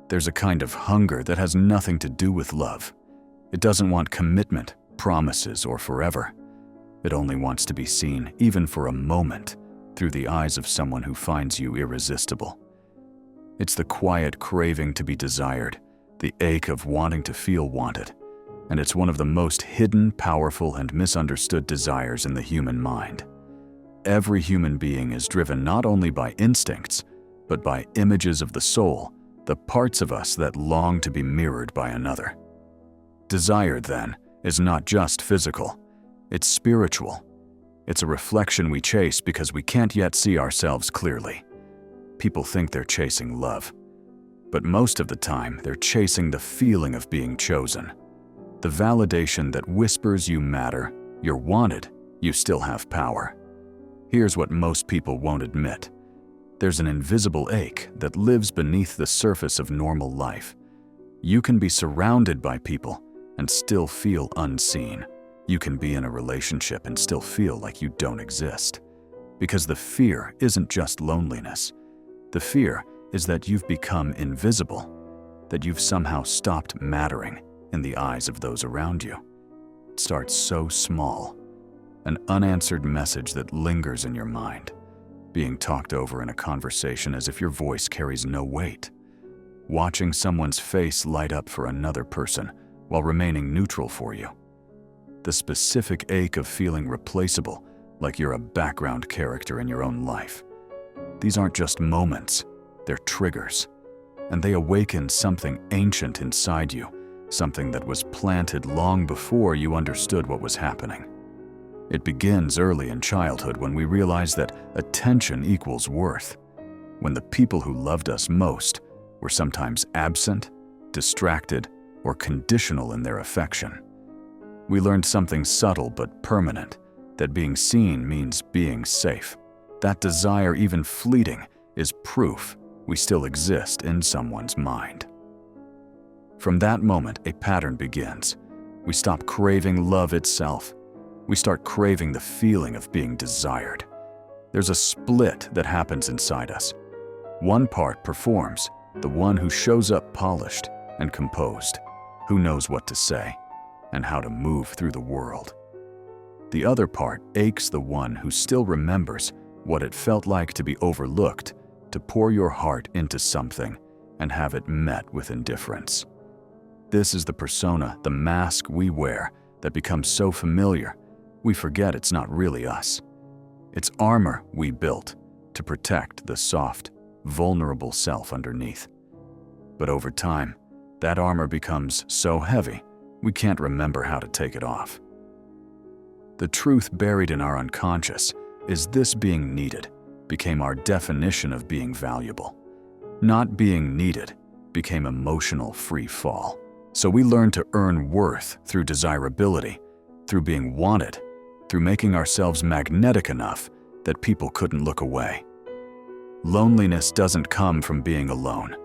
There's a kind of hunger that has nothing to do with love. It doesn't want commitment, promises, or forever. It only wants to be seen, even for a moment, through the eyes of someone who finds you irresistible. It's the quiet craving to be desired, the ache of wanting to feel wanted, and it's one of the most hidden, powerful, and misunderstood desires in the human mind. Every human being is driven not only by instincts, but by images of the soul, the parts of us that long to be mirrored by another. Desire, then, is not just physical, it's spiritual. It's a reflection we chase because we can't yet see ourselves clearly. People think they're chasing love, but most of the time they're chasing the feeling of being chosen. The validation that whispers you matter, you're wanted, you still have power. Here's what most people won't admit. There's an invisible ache that lives beneath the surface of normal life. You can be surrounded by people and still feel unseen. You can be in a relationship and still feel like you don't exist. Because the fear isn't just loneliness. The fear is that you've become invisible, that you've somehow stopped mattering in the eyes of those around you. It starts so small, an unanswered message that lingers in your mind, being talked over in a conversation as if your voice carries no weight, watching someone's face light up for another person while remaining neutral for you. The specific ache of feeling replaceable, like you're a background character in your own life. These aren't just moments, they're triggers, and they awaken something ancient inside you, something that was planted long before you understood what was happening. It begins early in childhood when we realize that attention equals worth, when the people who loved us most were sometimes absent, distracted, or conditional in their affection. We learned something subtle but permanent, that being seen means being safe. That desire, even fleeting, is proof we still exist in someone's mind. From that moment, a pattern begins. We stop craving love itself. We start craving the feeling of being desired. There's a split that happens inside us. One part performs, the one who shows up polished and composed, who knows what to say and how to move through the world. The other part aches, the one who still remembers what it felt like to be overlooked, to pour your heart into something and have it met with indifference. This is the persona, the mask we wear that becomes so familiar, we forget it's not really us. It's armor we built to protect the soft, vulnerable self underneath. But over time, that armor becomes so heavy, we can't remember how to take it off. The truth buried in our unconscious is this: being needed became our definition of being valuable. Not being needed became emotional free fall. So we learned to earn worth through desirability, through being wanted, through making ourselves magnetic enough that people couldn't look away. Loneliness doesn't come from being alone.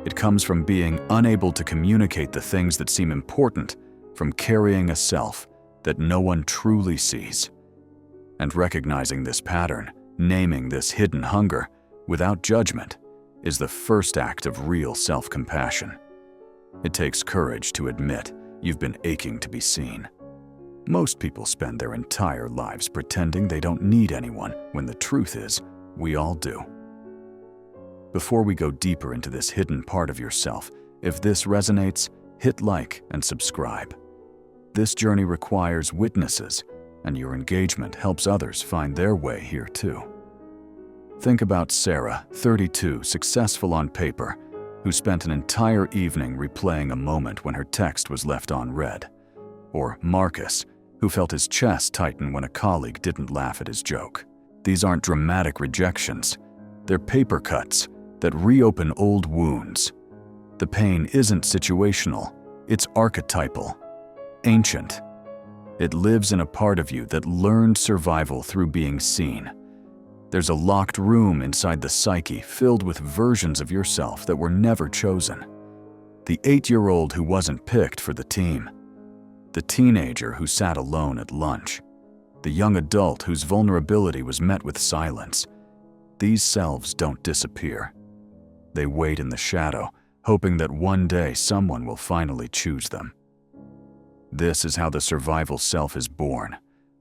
It comes from being unable to communicate the things that seem important, from carrying a self that no one truly sees. And recognizing this pattern, naming this hidden hunger, without judgment, is the first act of real self-compassion. It takes courage to admit you've been aching to be seen. Most people spend their entire lives pretending they don't need anyone, when the truth is, we all do. Before we go deeper into this hidden part of yourself, if this resonates, hit like and subscribe. This journey requires witnesses, and your engagement helps others find their way here too. Think about Sarah, 32, successful on paper, who spent an entire evening replaying a moment when her text was left unread. Or Marcus, who felt his chest tighten when a colleague didn't laugh at his joke. These aren't dramatic rejections. They're paper cuts that reopen old wounds. The pain isn't situational, it's archetypal, ancient. It lives in a part of you that learned survival through being seen. There's a locked room inside the psyche filled with versions of yourself that were never chosen. The 8-year-old who wasn't picked for the team. The teenager who sat alone at lunch. The young adult whose vulnerability was met with silence. These selves don't disappear. They wait in the shadow, hoping that one day someone will finally choose them. This is how the survival self is born,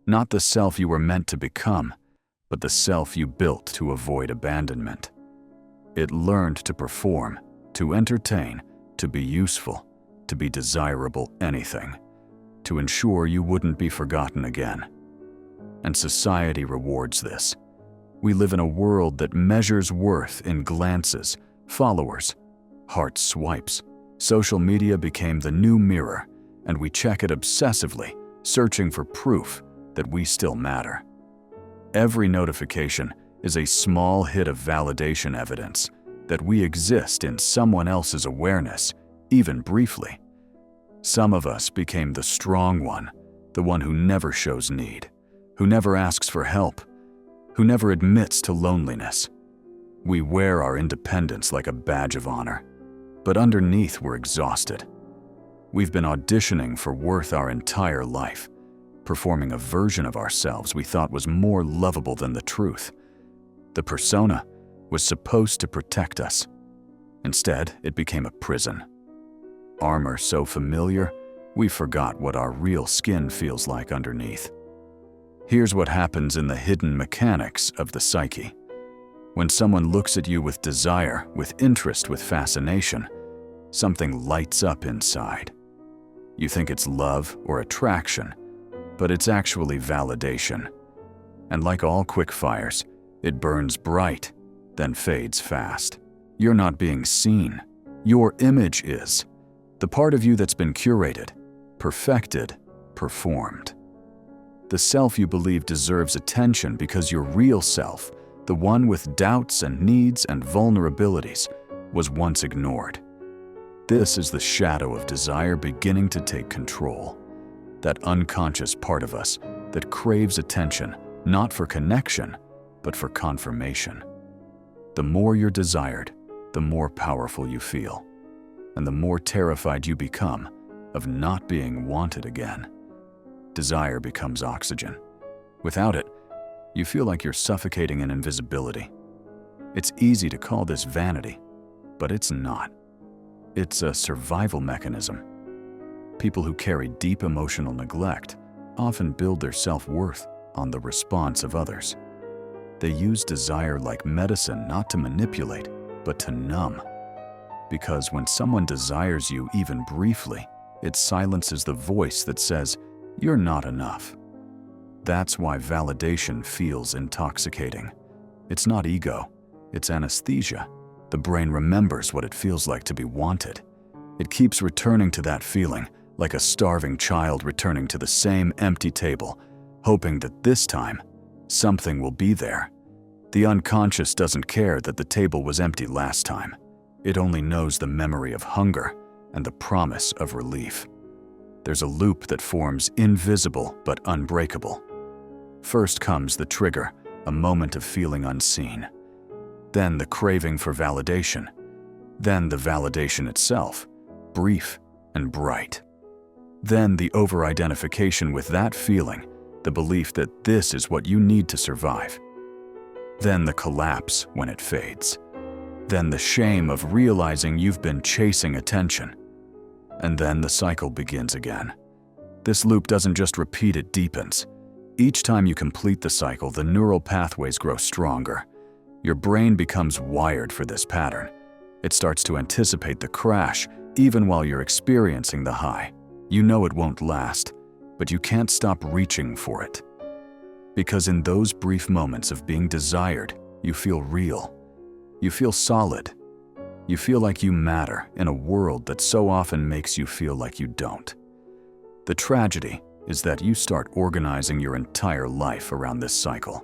not the self you were meant to become, but the self you built to avoid abandonment. It learned to perform, to entertain, to be useful, to be desirable anything, to ensure you wouldn't be forgotten again. And society rewards this. We live in a world that measures worth in glances, followers, heart swipes. Social media became the new mirror, and we check it obsessively, searching for proof that we still matter. Every notification is a small hit of validation evidence that we exist in someone else's awareness, even briefly. Some of us became the strong one, the one who never shows need, who never asks for help, who never admits to loneliness. We wear our independence like a badge of honor, but underneath we're exhausted. We've been auditioning for worth our entire life, performing a version of ourselves we thought was more lovable than the truth. The persona was supposed to protect us. Instead, it became a prison. Armor so familiar, we forgot what our real skin feels like underneath. Here's what happens in the hidden mechanics of the psyche. When someone looks at you with desire, with interest, with fascination, something lights up inside. You think it's love or attraction, but it's actually validation. And like all quick fires, it burns bright, then fades fast. You're not being seen. Your image is. The part of you that's been curated, perfected, performed. The self you believe deserves attention because your real self, the one with doubts and needs and vulnerabilities, was once ignored. This is the shadow of desire beginning to take control. That unconscious part of us that craves attention, not for connection, but for confirmation. The more you're desired, the more powerful you feel, and the more terrified you become of not being wanted again. Desire becomes oxygen. Without it, you feel like you're suffocating in invisibility. It's easy to call this vanity, but it's not. It's a survival mechanism. People who carry deep emotional neglect often build their self-worth on the response of others. They use desire like medicine not to manipulate, but to numb. Because when someone desires you even briefly, it silences the voice that says, "You're not enough." That's why validation feels intoxicating. It's not ego, it's anesthesia. The brain remembers what it feels like to be wanted. It keeps returning to that feeling, like a starving child returning to the same empty table, hoping that this time, something will be there. The unconscious doesn't care that the table was empty last time. It only knows the memory of hunger and the promise of relief. There's a loop that forms invisible but unbreakable. First comes the trigger, a moment of feeling unseen. Then the craving for validation. Then the validation itself, brief and bright. Then the over-identification with that feeling, the belief that this is what you need to survive. Then the collapse when it fades. Then the shame of realizing you've been chasing attention. And then the cycle begins again. This loop doesn't just repeat, it deepens. Each time you complete the cycle, the neural pathways grow stronger. Your brain becomes wired for this pattern. It starts to anticipate the crash, even while you're experiencing the high. You know it won't last, but you can't stop reaching for it. Because in those brief moments of being desired, you feel real. You feel solid. You feel like you matter in a world that so often makes you feel like you don't. The tragedy is that you start organizing your entire life around this cycle.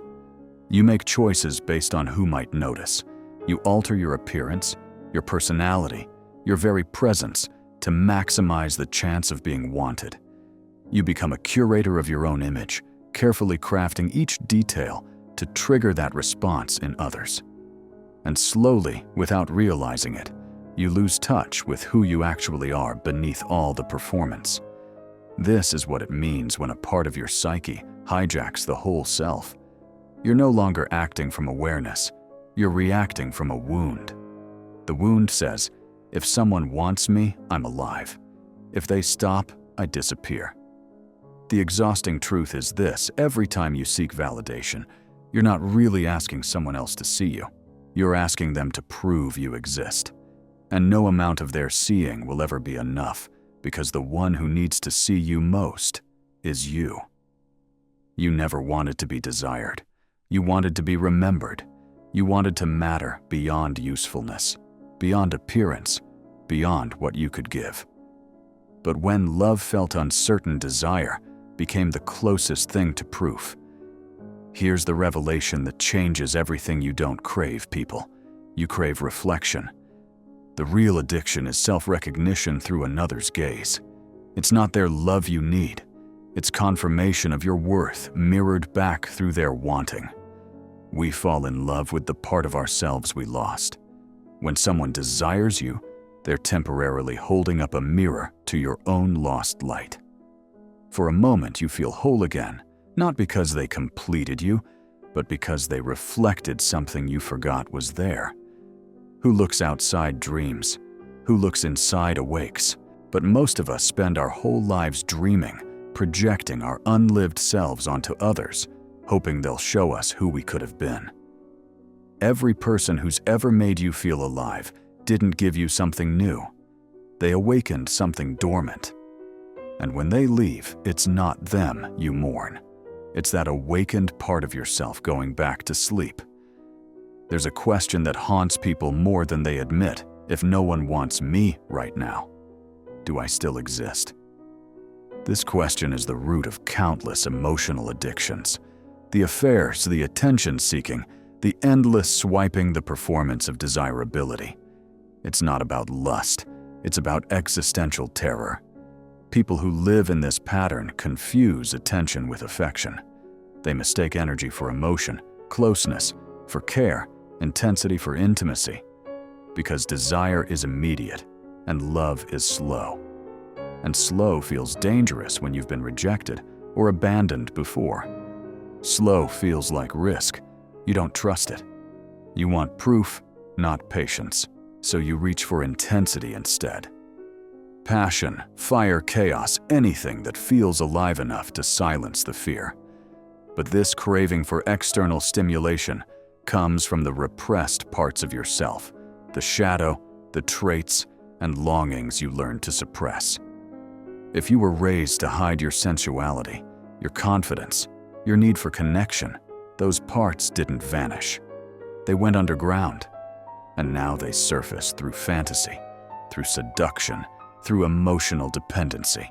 You make choices based on who might notice. You alter your appearance, your personality, your very presence to maximize the chance of being wanted. You become a curator of your own image, carefully crafting each detail to trigger that response in others. And slowly, without realizing it, you lose touch with who you actually are beneath all the performance. This is what it means when a part of your psyche hijacks the whole self. You're no longer acting from awareness, you're reacting from a wound. The wound says, If someone wants me, I'm alive. If they stop, I disappear. The exhausting truth is this: every time you seek validation, you're not really asking someone else to see you. You're asking them to prove you exist. And no amount of their seeing will ever be enough, because the one who needs to see you most is you. You never wanted to be desired. You wanted to be remembered. You wanted to matter beyond usefulness, beyond appearance, beyond what you could give. But when love felt uncertain, desire became the closest thing to proof. Here's the revelation that changes everything. You don't crave people. You crave reflection. The real addiction is self-recognition through another's gaze. It's not their love you need. It's confirmation of your worth mirrored back through their wanting. We fall in love with the part of ourselves we lost. When someone desires you, they're temporarily holding up a mirror to your own lost light. For a moment, you feel whole again, not because they completed you, but because they reflected something you forgot was there. Who looks outside dreams? Who looks inside awakes? But most of us spend our whole lives dreaming, projecting our unlived selves onto others, hoping they'll show us who we could have been. Every person who's ever made you feel alive didn't give you something new. They awakened something dormant. And when they leave, it's not them you mourn. It's that awakened part of yourself going back to sleep. There's a question that haunts people more than they admit. If no one wants me right now, do I still exist? This question is the root of countless emotional addictions. The affairs, the attention-seeking, the endless swiping, the performance of desirability. It's not about lust, it's about existential terror. People who live in this pattern confuse attention with affection. They mistake energy for emotion, closeness for care, intensity for intimacy. Because desire is immediate and love is slow. And slow feels dangerous when you've been rejected or abandoned before. Slow feels like risk. You don't trust it. You want proof, not patience, so you reach for intensity instead. Passion, fire, chaos, anything that feels alive enough to silence the fear. But this craving for external stimulation comes from the repressed parts of yourself, the shadow, the traits, and longings you learned to suppress. If you were raised to hide your sensuality, your confidence, your need for connection, those parts didn't vanish. They went underground, and now they surface through fantasy, through seduction, through emotional dependency.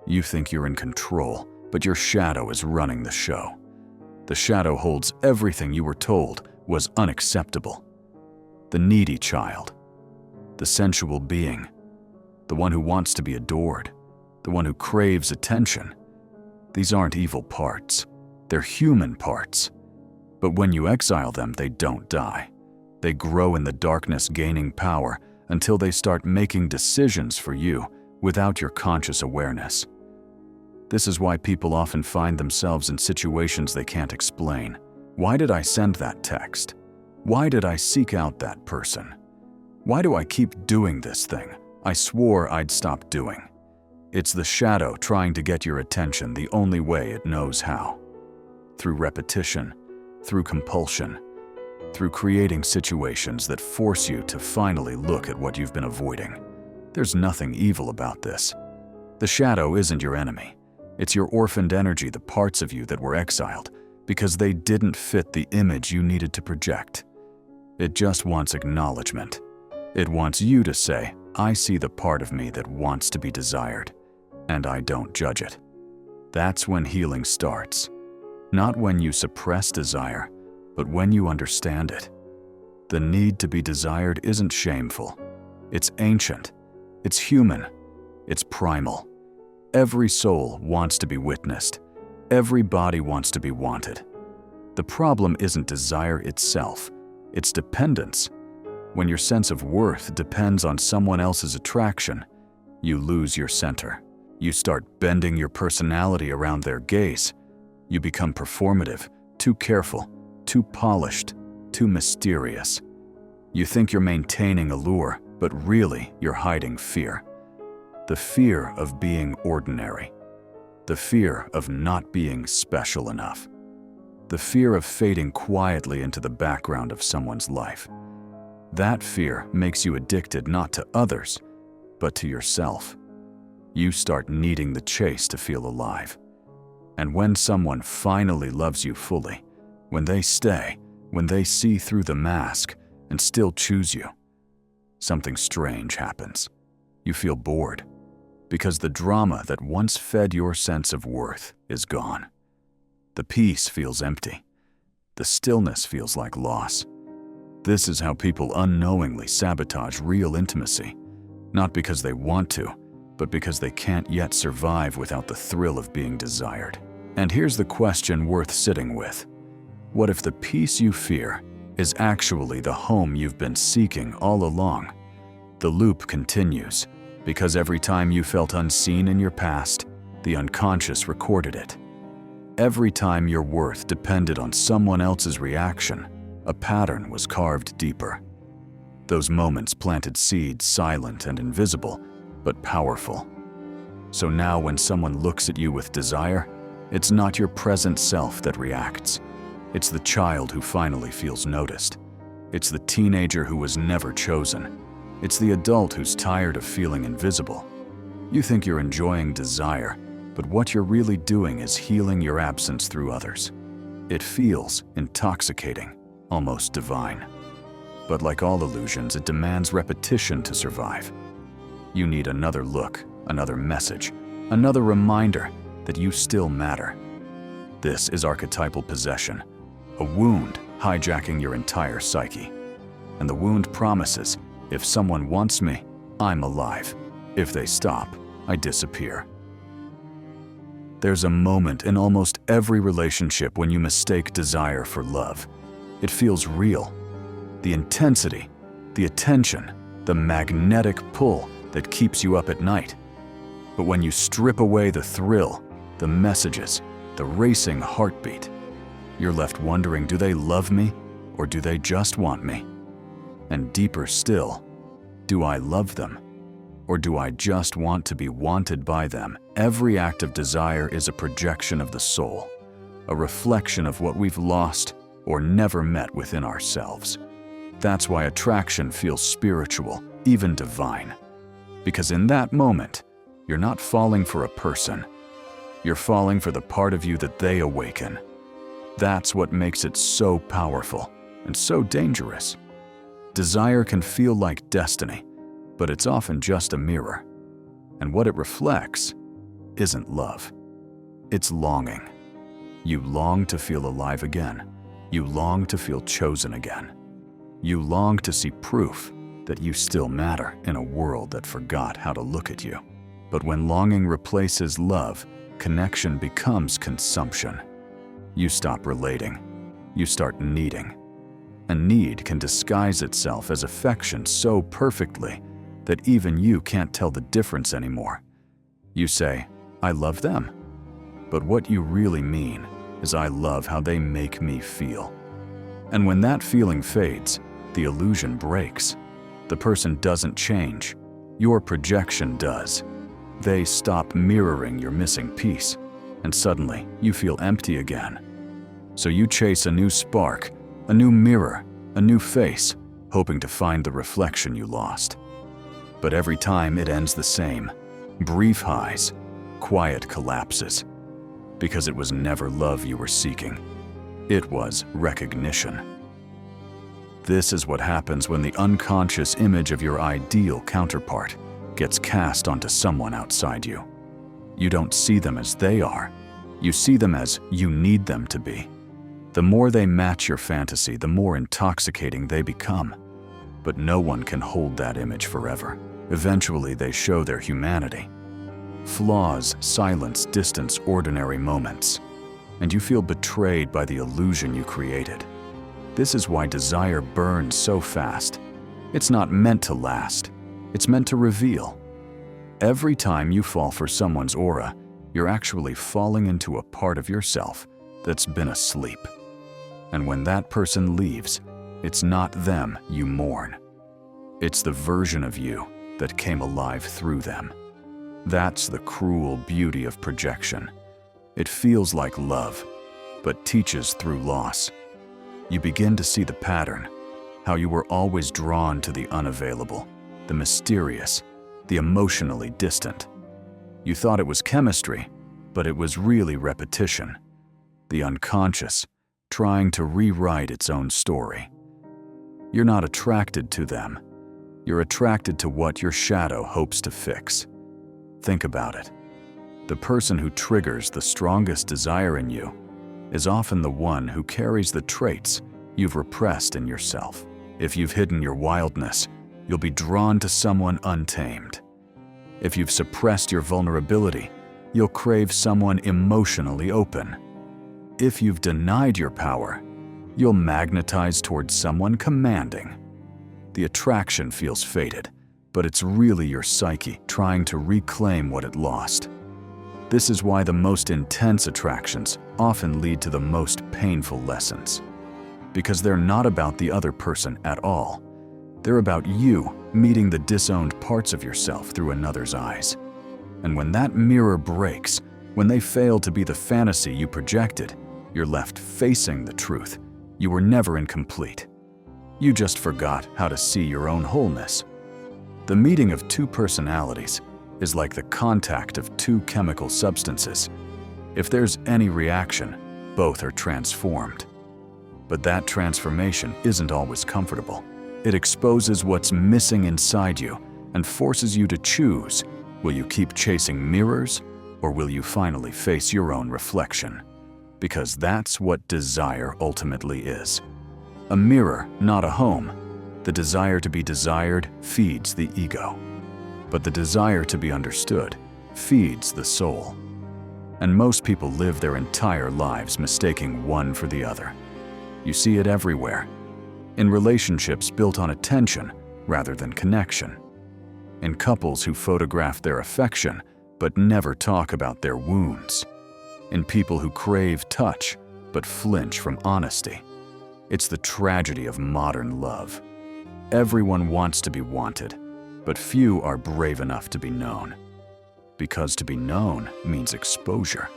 You think you're in control, but your shadow is running the show. The shadow holds everything you were told was unacceptable. The needy child, the sensual being, the one who wants to be adored, the one who craves attention. These aren't evil parts, they're human parts. But when you exile them, they don't die. They grow in the darkness, gaining power until they start making decisions for you without your conscious awareness. This is why people often find themselves in situations they can't explain. Why did I send that text? Why did I seek out that person? Why do I keep doing this thing I swore I'd stop doing? It's the shadow trying to get your attention the only way it knows how. Through repetition, through compulsion, through creating situations that force you to finally look at what you've been avoiding. There's nothing evil about this. The shadow isn't your enemy. It's your orphaned energy, the parts of you that were exiled because they didn't fit the image you needed to project. It just wants acknowledgement. It wants you to say, I see the part of me that wants to be desired, and I don't judge it. That's when healing starts. Not when you suppress desire, but when you understand it. The need to be desired isn't shameful. It's ancient. It's human. It's primal. Every soul wants to be witnessed. Every body wants to be wanted. The problem isn't desire itself. It's dependence. When your sense of worth depends on someone else's attraction, you lose your center. You start bending your personality around their gaze. You become performative, too careful, too polished, too mysterious. You think you're maintaining allure, but really you're hiding fear. The fear of being ordinary. The fear of not being special enough. The fear of fading quietly into the background of someone's life. That fear makes you addicted not to others, but to yourself. You start needing the chase to feel alive. And when someone finally loves you fully, when they stay, when they see through the mask and still choose you, something strange happens. You feel bored, because the drama that once fed your sense of worth is gone. The peace feels empty. The stillness feels like loss. This is how people unknowingly sabotage real intimacy, not because they want to, but because they can't yet survive without the thrill of being desired. And here's the question worth sitting with. What if the peace you fear is actually the home you've been seeking all along? The loop continues, because every time you felt unseen in your past, the unconscious recorded it. Every time your worth depended on someone else's reaction, a pattern was carved deeper. Those moments planted seeds, silent and invisible, but powerful. So now when someone looks at you with desire, it's not your present self that reacts. It's the child who finally feels noticed. It's the teenager who was never chosen. It's the adult who's tired of feeling invisible. You think you're enjoying desire, but what you're really doing is healing your absence through others. It feels intoxicating, almost divine. But like all illusions, it demands repetition to survive. You need another look, another message, another reminder that you still matter. This is archetypal possession, a wound hijacking your entire psyche. And the wound promises, if someone wants me, I'm alive. If they stop, I disappear. There's a moment in almost every relationship when you mistake desire for love. It feels real. The intensity, the attention, the magnetic pull that keeps you up at night. But when you strip away the thrill, the messages, the racing heartbeat, you're left wondering, do they love me or do they just want me? And deeper still, do I love them or do I just want to be wanted by them? Every act of desire is a projection of the soul, a reflection of what we've lost or never met within ourselves. That's why attraction feels spiritual, even divine. Because in that moment, you're not falling for a person. You're falling for the part of you that they awaken. That's what makes it so powerful and so dangerous. Desire can feel like destiny, but it's often just a mirror. And what it reflects isn't love. It's longing. You long to feel alive again. You long to feel chosen again. You long to see proof that you still matter in a world that forgot how to look at you. But when longing replaces love, connection becomes consumption. You stop relating. You start needing. A need can disguise itself as affection so perfectly that even you can't tell the difference anymore. You say, I love them. But what you really mean is I love how they make me feel. And when that feeling fades, the illusion breaks. The person doesn't change. Your projection does. They stop mirroring your missing piece, and suddenly you feel empty again. So you chase a new spark, a new mirror, a new face, hoping to find the reflection you lost. But every time it ends the same. Brief highs, quiet collapses. Because it was never love you were seeking. It was recognition. This is what happens when the unconscious image of your ideal counterpart gets cast onto someone outside you. You don't see them as they are. You see them as you need them to be. The more they match your fantasy, the more intoxicating they become. But no one can hold that image forever. Eventually, they show their humanity. Flaws silence distance ordinary moments, and you feel betrayed by the illusion you created. This is why desire burns so fast. It's not meant to last. It's meant to reveal. Every time you fall for someone's aura, you're actually falling into a part of yourself that's been asleep. And when that person leaves, it's not them you mourn. It's the version of you that came alive through them. That's the cruel beauty of projection. It feels like love, but teaches through loss. You begin to see the pattern, how you were always drawn to the unavailable, the mysterious, the emotionally distant. You thought it was chemistry, but it was really repetition. The unconscious, trying to rewrite its own story. You're not attracted to them. You're attracted to what your shadow hopes to fix. Think about it. The person who triggers the strongest desire in you is often the one who carries the traits you've repressed in yourself. If you've hidden your wildness, you'll be drawn to someone untamed. If you've suppressed your vulnerability, you'll crave someone emotionally open. If you've denied your power, you'll magnetize towards someone commanding. The attraction feels fated, but it's really your psyche trying to reclaim what it lost. This is why the most intense attractions often lead to the most painful lessons. Because they're not about the other person at all. They're about you meeting the disowned parts of yourself through another's eyes. And when that mirror breaks, when they fail to be the fantasy you projected, you're left facing the truth. You were never incomplete. You just forgot how to see your own wholeness. The meeting of two personalities is like the contact of two chemical substances. If there's any reaction, both are transformed. But that transformation isn't always comfortable. It exposes what's missing inside you and forces you to choose. Will you keep chasing mirrors, or will you finally face your own reflection? Because that's what desire ultimately is. A mirror, not a home. The desire to be desired feeds the ego. But the desire to be understood feeds the soul. And most people live their entire lives mistaking one for the other. You see it everywhere. In relationships built on attention rather than connection. In couples who photograph their affection but never talk about their wounds. In people who crave touch but flinch from honesty. It's the tragedy of modern love. Everyone wants to be wanted, but few are brave enough to be known. Because to be known means exposure.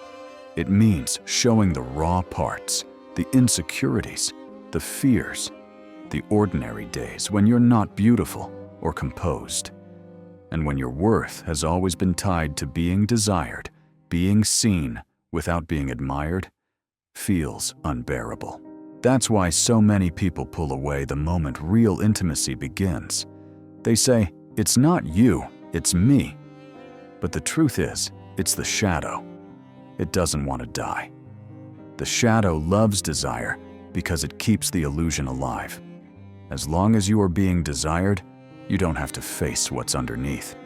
It means showing the raw parts, the insecurities, the fears, the ordinary days when you're not beautiful or composed. And when your worth has always been tied to being desired, being seen without being admired, feels unbearable. That's why so many people pull away the moment real intimacy begins. They say, "It's not you, it's me." But the truth is, it's the shadow. It doesn't want to die. The shadow loves desire because it keeps the illusion alive. As long as you are being desired, you don't have to face what's underneath.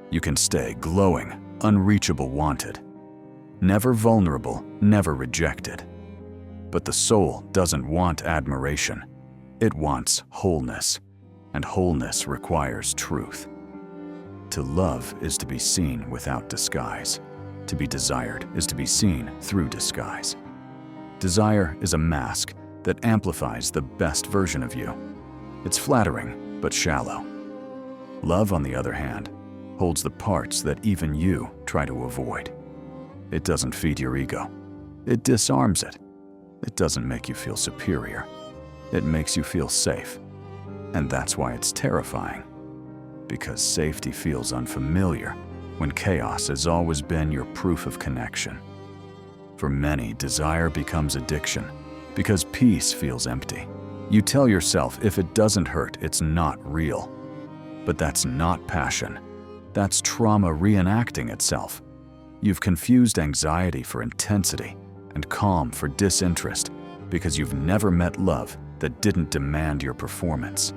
You can stay glowing, unreachable wanted. Never vulnerable, never rejected. But the soul doesn't want admiration. It wants wholeness, and wholeness requires truth. To love is to be seen without disguise. To be desired is to be seen through disguise. Desire is a mask that amplifies the best version of you. It's flattering, but shallow. Love, on the other hand, holds the parts that even you try to avoid. It doesn't feed your ego. It disarms it. It doesn't make you feel superior. It makes you feel safe. And that's why it's terrifying. Because safety feels unfamiliar when chaos has always been your proof of connection. For many, desire becomes addiction because peace feels empty. You tell yourself if it doesn't hurt, it's not real. But that's not passion. That's trauma reenacting itself. You've confused anxiety for intensity and calm for disinterest because you've never met love that didn't demand your performance.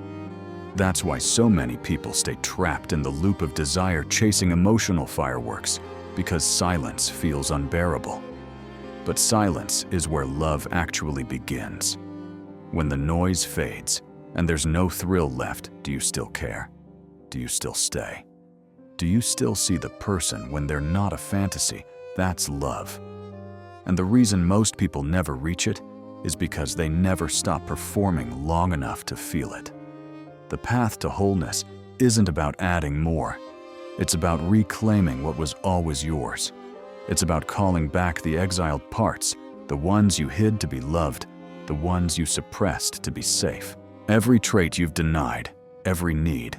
That's why so many people stay trapped in the loop of desire, chasing emotional fireworks, because silence feels unbearable. But silence is where love actually begins. When the noise fades and there's no thrill left, do you still care? Do you still stay? Do you still see the person when they're not a fantasy? That's love. And the reason most people never reach it is because they never stop performing long enough to feel it. The path to wholeness isn't about adding more. It's about reclaiming what was always yours. It's about calling back the exiled parts, the ones you hid to be loved, the ones you suppressed to be safe. Every trait you've denied, every need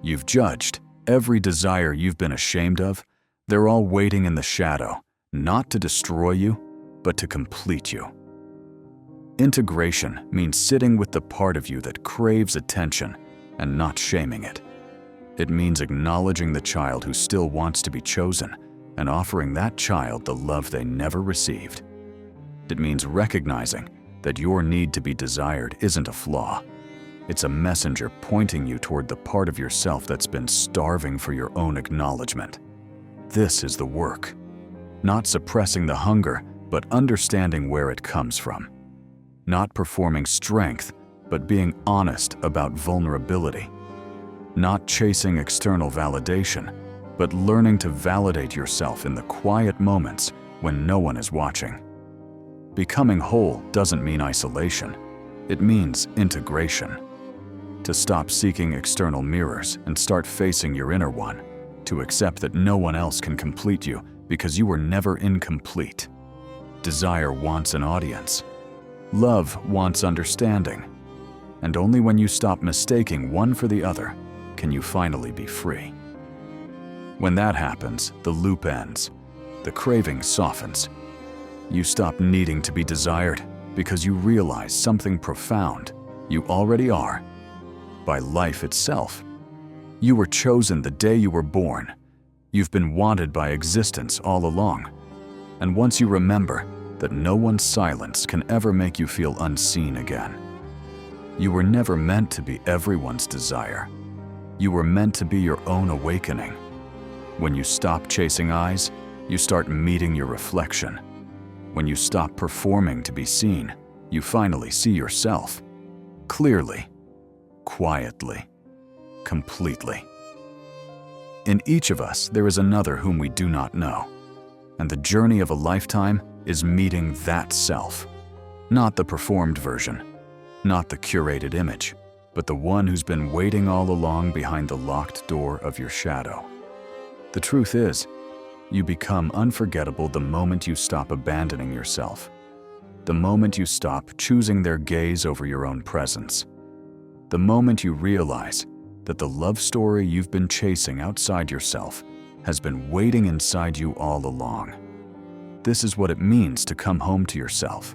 you've judged, every desire you've been ashamed of, they're all waiting in the shadow, not to destroy you, but to complete you. Integration means sitting with the part of you that craves attention and not shaming it. It means acknowledging the child who still wants to be chosen and offering that child the love they never received. It means recognizing that your need to be desired isn't a flaw. It's a messenger pointing you toward the part of yourself that's been starving for your own acknowledgement. This is the work. Not suppressing the hunger, but understanding where it comes from. Not performing strength, but being honest about vulnerability. Not chasing external validation, but learning to validate yourself in the quiet moments when no one is watching. Becoming whole doesn't mean isolation. It means integration. To stop seeking external mirrors and start facing your inner one. To accept that no one else can complete you because you were never incomplete. Desire wants an audience. Love wants understanding. And only when you stop mistaking one for the other can you finally be free. When that happens, the loop ends. The craving softens. You stop needing to be desired because you realize something profound you already are. By life itself. You were chosen the day you were born. You've been wanted by existence all along. And once you remember that no one's silence can ever make you feel unseen again. You were never meant to be everyone's desire. You were meant to be your own awakening. When you stop chasing eyes, you start meeting your reflection. When you stop performing to be seen, you finally see yourself. Clearly, quietly, completely. In each of us, there is another whom we do not know. And the journey of a lifetime is meeting that self. Not the performed version, not the curated image, but the one who's been waiting all along behind the locked door of your shadow. The truth is, you become unforgettable the moment you stop abandoning yourself. The moment you stop choosing their gaze over your own presence. The moment you realize that the love story you've been chasing outside yourself has been waiting inside you all along. This is what it means to come home to yourself,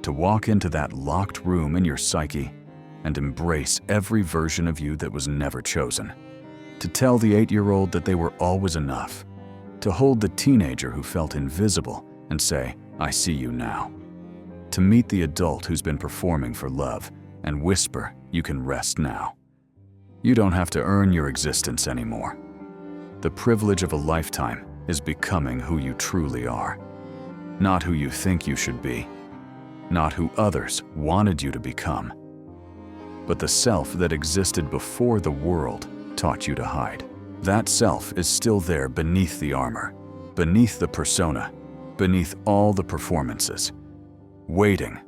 to walk into that locked room in your psyche and embrace every version of you that was never chosen. To tell the 8-year-old that they were always enough. To hold the teenager who felt invisible and say, "I see you now." To meet the adult who's been performing for love and whisper, "You can rest now." You don't have to earn your existence anymore. The privilege of a lifetime is becoming who you truly are. Not who you think you should be. Not who others wanted you to become. But the self that existed before the world taught you to hide. That self is still there beneath the armor, beneath the persona, beneath all the performances. Waiting,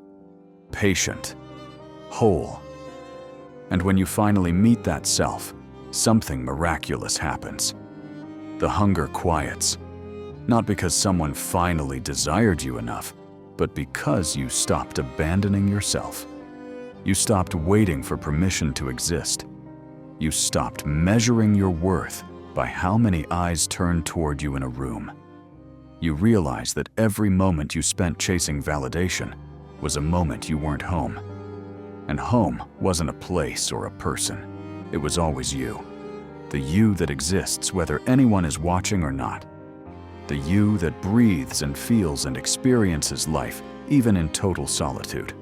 patient, whole. And when you finally meet that self, something miraculous happens. The hunger quiets, not because someone finally desired you enough, but because you stopped abandoning yourself. You stopped waiting for permission to exist. You stopped measuring your worth by how many eyes turned toward you in a room. You realized that every moment you spent chasing validation was a moment you weren't home. And home wasn't a place or a person. It was always you. The you that exists whether anyone is watching or not. The you that breathes and feels and experiences life even in total solitude.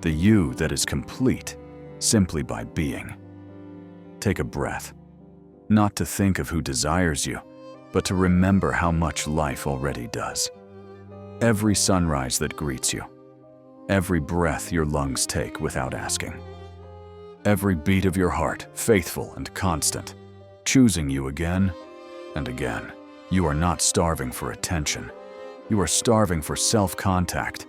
The you that is complete simply by being. Take a breath. Not to think of who desires you, but to remember how much life already does. Every sunrise that greets you. Every breath your lungs take without asking. Every beat of your heart, faithful and constant, choosing you again and again. You are not starving for attention. You are starving for self-contact.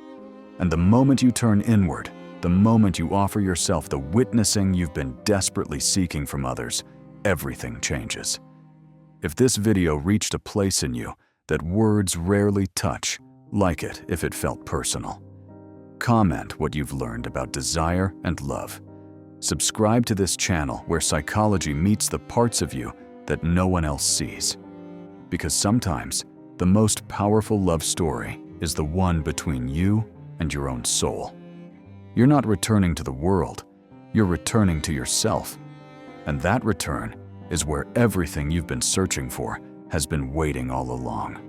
And the moment you turn inward, the moment you offer yourself the witnessing you've been desperately seeking from others, everything changes. If this video reached a place in you that words rarely touch, like it if it felt personal. Comment what you've learned about desire and love. Subscribe to this channel where psychology meets the parts of you that no one else sees. Because sometimes, the most powerful love story is the one between you and your own soul. You're not returning to the world, you're returning to yourself. And that return is where everything you've been searching for has been waiting all along.